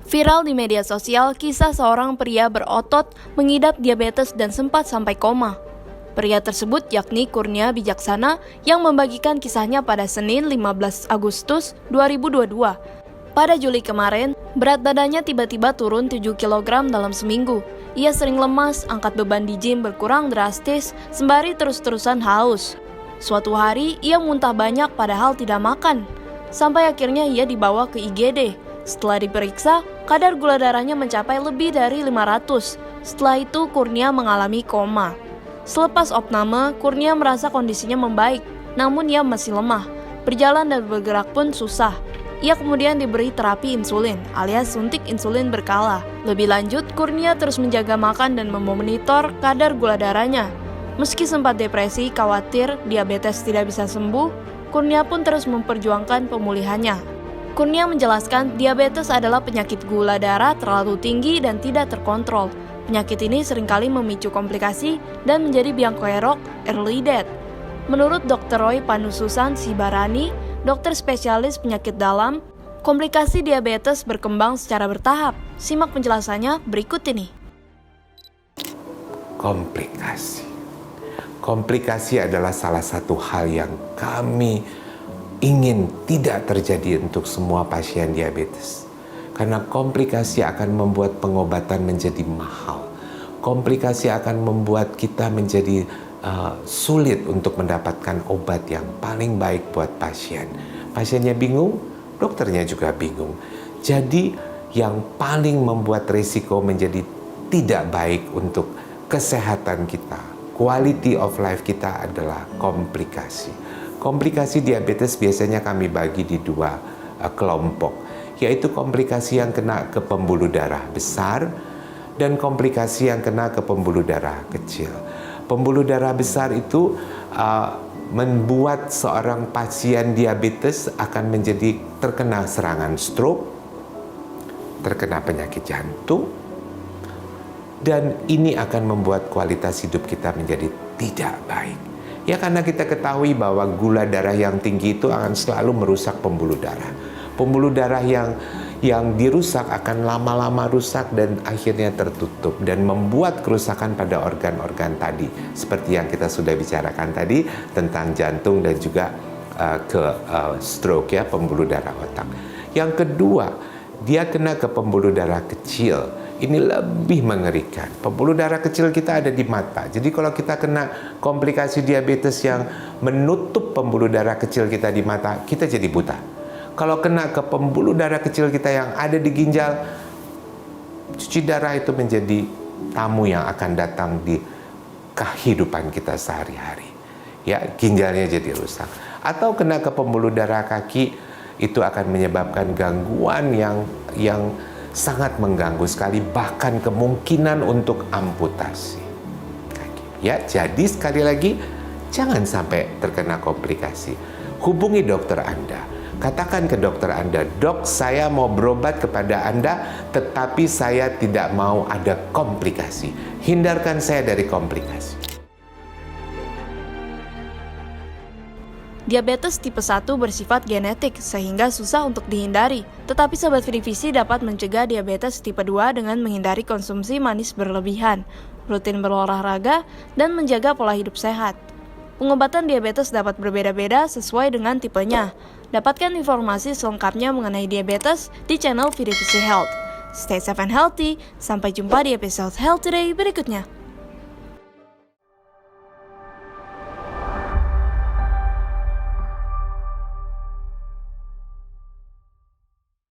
Viral di media sosial kisah seorang pria berotot mengidap diabetes dan sempat sampai koma. Pria tersebut yakni Kurnia Bijaksana yang membagikan kisahnya pada Senin 15 Agustus 2022. Pada Juli kemarin, berat badannya tiba-tiba turun 7 kg dalam seminggu. Ia sering lemas, angkat beban di gym berkurang drastis, sembari terus-terusan haus. Suatu hari, ia muntah banyak padahal tidak makan. Sampai akhirnya ia dibawa ke IGD. Setelah diperiksa, kadar gula darahnya mencapai lebih dari 500. Setelah itu, Kurnia mengalami koma. Selepas opname, Kurnia merasa kondisinya membaik, namun ia masih lemah. Berjalan dan bergerak pun susah. Ia kemudian diberi terapi insulin, alias suntik insulin berkala. Lebih lanjut, Kurnia terus menjaga makan dan memonitor kadar gula darahnya. Meski sempat depresi, khawatir diabetes tidak bisa sembuh, Kurnia pun terus memperjuangkan pemulihannya. Kurnia menjelaskan diabetes adalah penyakit gula darah terlalu tinggi dan tidak terkontrol. Penyakit ini seringkali memicu komplikasi dan menjadi biang kerok early death. Menurut Dr. Roy Panususan Sibarani, dokter spesialis penyakit dalam, komplikasi diabetes berkembang secara bertahap. Simak penjelasannya berikut ini. Komplikasi adalah salah satu hal yang kami ingin tidak terjadi untuk semua pasien diabetes. Karena komplikasi akan membuat pengobatan menjadi mahal. Komplikasi akan membuat kita menjadi sulit untuk mendapatkan obat yang paling baik buat pasien. Pasiennya bingung, dokternya juga bingung. Jadi yang paling membuat risiko menjadi tidak baik untuk kesehatan kita, quality of life kita adalah komplikasi. Komplikasi diabetes biasanya kami bagi di dua kelompok, yaitu komplikasi yang kena ke pembuluh darah besar dan komplikasi yang kena ke pembuluh darah kecil. Pembuluh darah besar itu membuat seorang pasien diabetes akan menjadi terkena serangan stroke, terkena penyakit jantung, dan ini akan membuat kualitas hidup kita menjadi tidak baik. Ya karena kita ketahui bahwa gula darah yang tinggi itu akan selalu merusak pembuluh darah. Pembuluh darah yang dirusak akan lama-lama rusak dan akhirnya tertutup dan membuat kerusakan pada organ-organ tadi. Seperti yang kita sudah bicarakan tadi tentang jantung dan juga stroke ya, pembuluh darah otak. Yang kedua, dia kena ke pembuluh darah kecil. Ini lebih mengerikan. Pembuluh darah kecil kita ada di mata. Jadi kalau kita kena komplikasi diabetes yang menutup pembuluh darah kecil kita di mata, kita jadi buta. Kalau kena ke pembuluh darah kecil kita yang ada di ginjal, cuci darah itu menjadi tamu yang akan datang di kehidupan kita sehari-hari. Ya, ginjalnya jadi rusak. Atau kena ke pembuluh darah kaki, itu akan menyebabkan gangguan yang sangat mengganggu sekali, bahkan kemungkinan untuk amputasi. Ya, jadi sekali lagi, jangan sampai terkena komplikasi. Hubungi dokter Anda. Katakan ke dokter Anda, "Dok, saya mau berobat kepada Anda, tetapi saya tidak mau ada komplikasi. Hindarkan saya dari komplikasi." Diabetes tipe 1 bersifat genetik sehingga susah untuk dihindari. Tetapi Sobat Visi dapat mencegah diabetes tipe 2 dengan menghindari konsumsi manis berlebihan, rutin berolahraga, dan menjaga pola hidup sehat. Pengobatan diabetes dapat berbeda-beda sesuai dengan tipenya. Dapatkan informasi selengkapnya mengenai diabetes di channel Visi Health. Stay safe and healthy. Sampai jumpa di episode Health Today berikutnya.